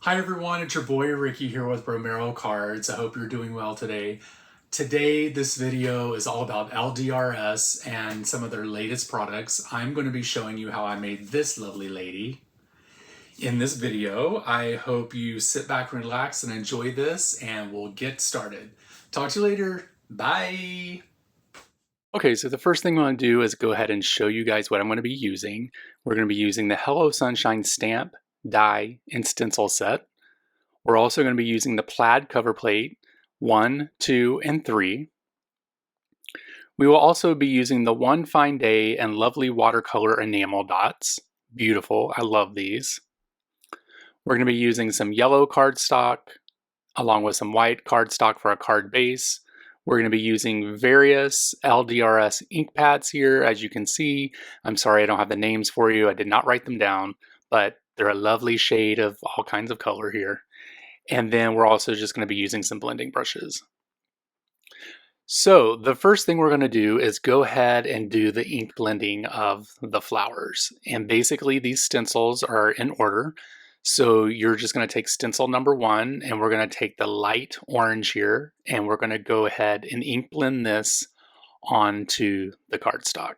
Hi everyone, it's your boy Ricky here with Romero Cards. I hope you're doing well today. Today, this video is all about LDRS and some of their latest products. I'm going to be showing you how I made this lovely lady. In this video, I hope you sit back, relax, and enjoy this, and we'll get started. Talk to you later. Bye! Okay, so the first thing I'm going to do is go ahead and show you guys what I'm going to be using. We're going to be using the Hello Sunshine stamp, die, and stencil set. We're also going to be using the plaid cover plate 1, 2, and 3. We will also be using the One Fine Day and lovely watercolor enamel dots. Beautiful, I love these. We're going to be using some yellow cardstock along with some white cardstock for a card base. We're going to be using various LDRS ink pads here, as you can see. I'm sorry I don't have the names for you. I did not write them down, but they're a lovely shade of all kinds of color here. And then we're also just going to be using some blending brushes. So the first thing we're going to do is go ahead and do the ink blending of the flowers. And basically these stencils are in order. So you're just going to take stencil number 1 and we're going to take the light orange here and we're going to go ahead and ink blend this onto the cardstock.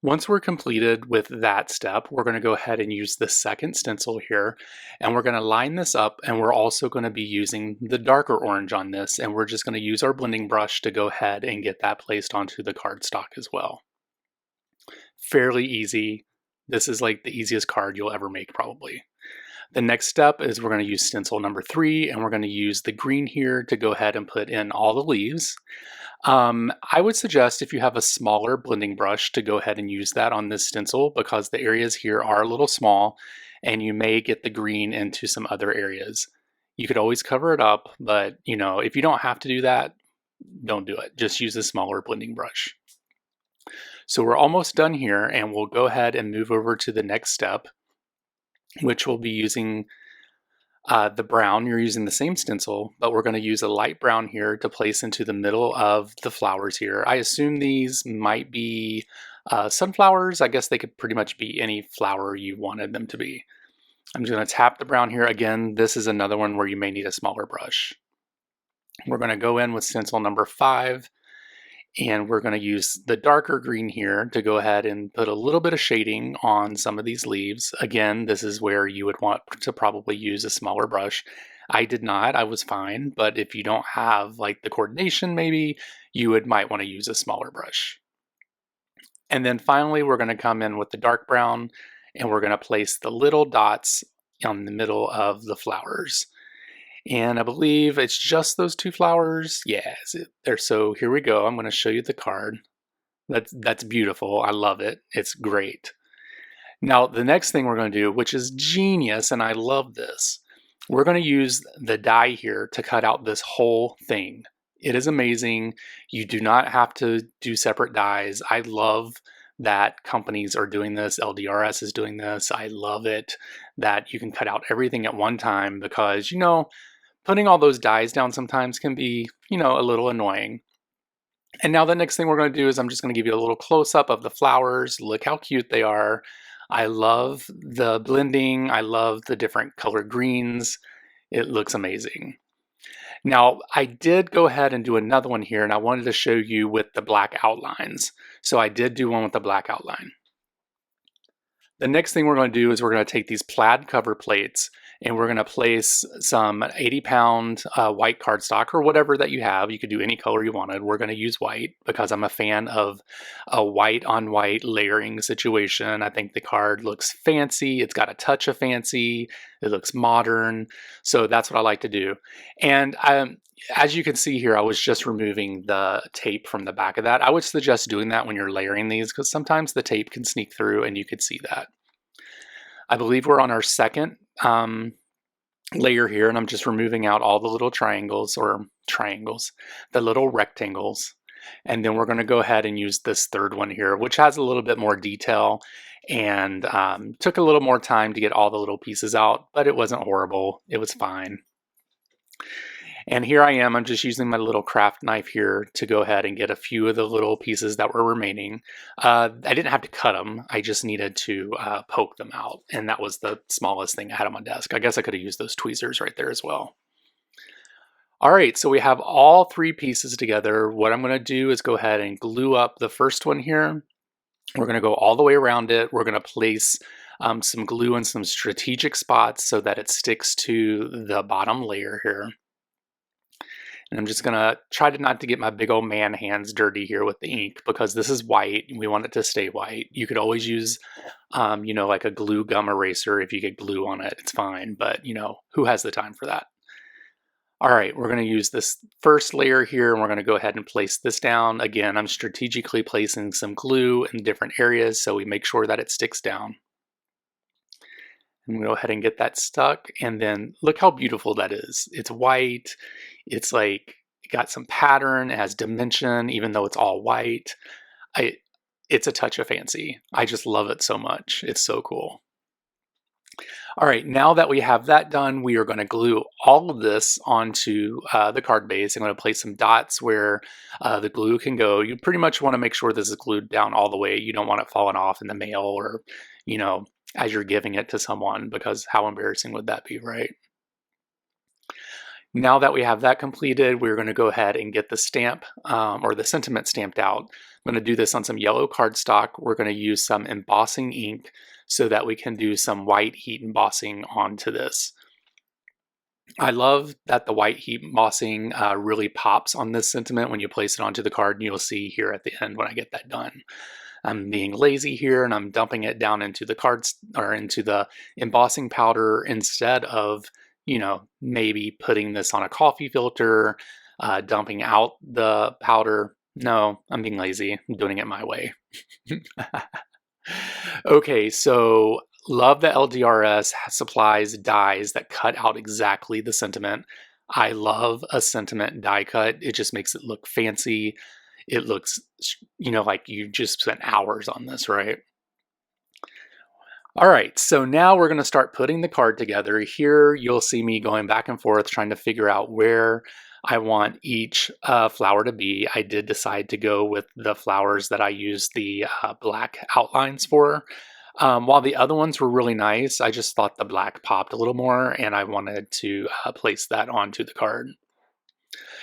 Once we're completed with that step, we're going to go ahead and use the second stencil here, and we're going to line this up, and we're also going to be using the darker orange on this, and we're just going to use our blending brush to go ahead and get that placed onto the cardstock as well. Fairly easy. This is like the easiest card you'll ever make probably. The next step is we're going to use stencil number 3, and we're going to use the green here to go ahead and put in all the leaves. I would suggest if you have a smaller blending brush to go ahead and use that on this stencil because the areas here are a little small and you may get the green into some other areas. You could always cover it up, but if you don't have to do that, don't do it. Just use a smaller blending brush. So we're almost done here and we'll go ahead and move over to the next step, which will be using the brown. You're using the same stencil, but we're going to use a light brown here to place into the middle of the flowers here. I assume these might be sunflowers. I guess they could pretty much be any flower you wanted them to be. I'm just going to tap the brown here. Again, this is another one where you may need a smaller brush. We're going to go in with stencil number 5. And we're going to use the darker green here to go ahead and put a little bit of shading on some of these leaves. Again, this is where you would want to probably use a smaller brush. I did not, I was fine, but if you don't have like the coordination maybe, you might want to use a smaller brush. And then finally, we're going to come in with the dark brown and we're going to place the little dots on the middle of the flowers. And I believe it's just those 2 flowers. Yeah, there. So here we go. I'm going to show you the card. That's beautiful. I love it. It's great. Now, the next thing we're going to do, which is genius, and I love this, we're going to use the die here to cut out this whole thing. It is amazing. You do not have to do separate dies. I love that companies are doing this. LDRS is doing this. I love it that you can cut out everything at one time because, putting all those dies down sometimes can be, a little annoying. And now the next thing we're going to do is I'm just going to give you a little close-up of the flowers. Look how cute they are. I love the blending. I love the different color greens. It looks amazing. Now, I did go ahead and do another one here, and I wanted to show you with the black outlines. So I did do one with the black outline. The next thing we're going to do is we're going to take these plaid cover plates and we're going to place some 80-pound white cardstock or whatever that you have. You could do any color you wanted. We're going to use white because I'm a fan of a white on white layering situation. I think the card looks fancy. It's got a touch of fancy. It looks modern. So that's what I like to do. And as you can see here, I was just removing the tape from the back of that. I would suggest doing that when you're layering these because sometimes the tape can sneak through and you could see that. I believe we're on our second layer here, and I'm just removing out all the little the little rectangles. And then we're going to go ahead and use this third one here, which has a little bit more detail and took a little more time to get all the little pieces out, but it wasn't horrible. It was fine. And here I am, I'm just using my little craft knife here to go ahead and get a few of the little pieces that were remaining. I didn't have to cut them, I just needed to poke them out, and that was the smallest thing I had on my desk. I guess I could have used those tweezers right there as well. All right, so we have all three pieces together. What I'm gonna do is go ahead and glue up the first one here. We're gonna go all the way around it. We're gonna place some glue in some strategic spots so that it sticks to the bottom layer here. And I'm just gonna try to not to get my big old man hands dirty here with the ink because this is white and we want it to stay white. You could always use, like a glue gum eraser if you get glue on it, it's fine, but who has the time for that? All right, we're gonna use this first layer here and we're gonna go ahead and place this down. Again, I'm strategically placing some glue in different areas so we make sure that it sticks down. And we'll go ahead and get that stuck, and then look how beautiful that is. It's white, it's like it got some pattern, it has dimension, even though it's all white. It's a touch of fancy. I just love it so much. It's so cool. All right, now that we have that done, we are going to glue all of this onto the card base. I'm going to place some dots where the glue can go. You pretty much want to make sure this is glued down all the way. You don't want it falling off in the mail or, as you're giving it to someone, because how embarrassing would that be, right? Now that we have that completed, we're going to go ahead and get the stamp or the sentiment stamped out. I'm going to do this on some yellow cardstock. We're going to use some embossing ink so that we can do some white heat embossing onto this. I love that the white heat embossing really pops on this sentiment when you place it onto the card, and you'll see here at the end when I get that done. I'm being lazy here and I'm dumping it down into the cards or into the embossing powder instead of, maybe putting this on a coffee filter, dumping out the powder. No, I'm being lazy. I'm doing it my way. Okay, so love that LDRS supplies dies that cut out exactly the sentiment. I love a sentiment die cut. It just makes it look fancy. It looks, like you just spent hours on this, right? All right, so now we're going to start putting the card together. Here you'll see me going back and forth trying to figure out where I want each flower to be. I did decide to go with the flowers that I used the black outlines for. While the other ones were really nice, I just thought the black popped a little more and I wanted to place that onto the card.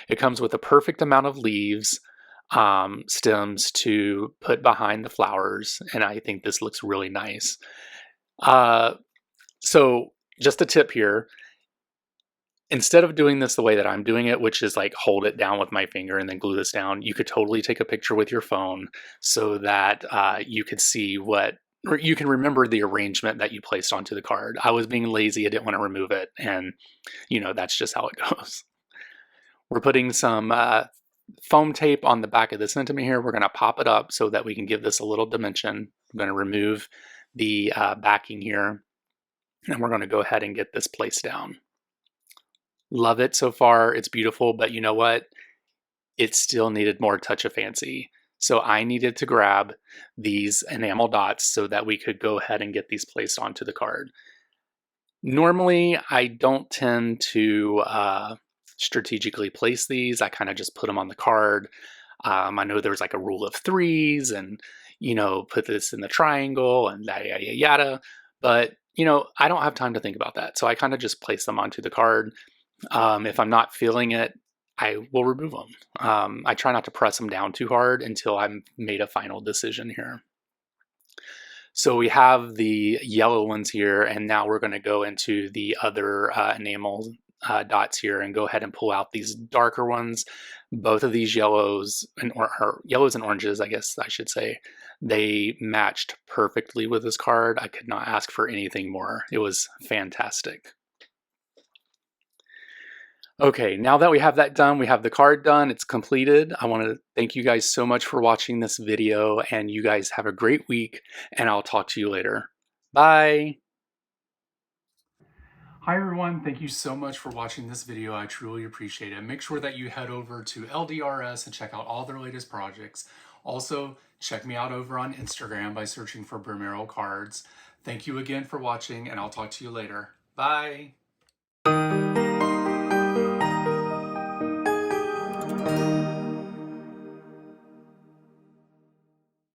It comes with a perfect amount of leaves, stems to put behind the flowers, and I think this looks really nice. So just a tip here, instead of doing this the way that I'm doing it, which is like hold it down with my finger and then glue this down, you could totally take a picture with your phone so that you could see or you can remember the arrangement that you placed onto the card. I was being lazy, I didn't want to remove it, and that's just how it goes. We're putting some foam tape on the back of the sentiment here. We're going to pop it up so that we can give this a little dimension. I'm going to remove the backing here, and we're going to go ahead and get this placed down. Love it so far. It's beautiful, but you know what? It still needed more touch of fancy. So I needed to grab these enamel dots so that we could go ahead and get these placed onto the card. Normally, I don't tend to strategically place these. I kind of just put them on the card. I know there's like a rule of threes and, put this in the triangle and yada, yada, yada. But, I don't have time to think about that. So I kind of just place them onto the card. If I'm not feeling it, I will remove them. I try not to press them down too hard until I've made a final decision here. So we have the yellow ones here, and now we're going to go into the other enamel dots here and go ahead and pull out these darker ones. Both of these yellows and oranges, I guess I should say, they matched perfectly with this card. I could not ask for anything more. It was fantastic. Okay, now that we have that done, we have the card done, it's completed. I want to thank you guys so much for watching this video, and you guys have a great week, and I'll talk to you later. Bye! Hi everyone, thank you so much for watching this video. I truly appreciate it. Make sure that you head over to LDRS and check out all their latest projects. Also, check me out over on Instagram by searching for Bermero Cards. Thank you again for watching, and I'll talk to you later. Bye!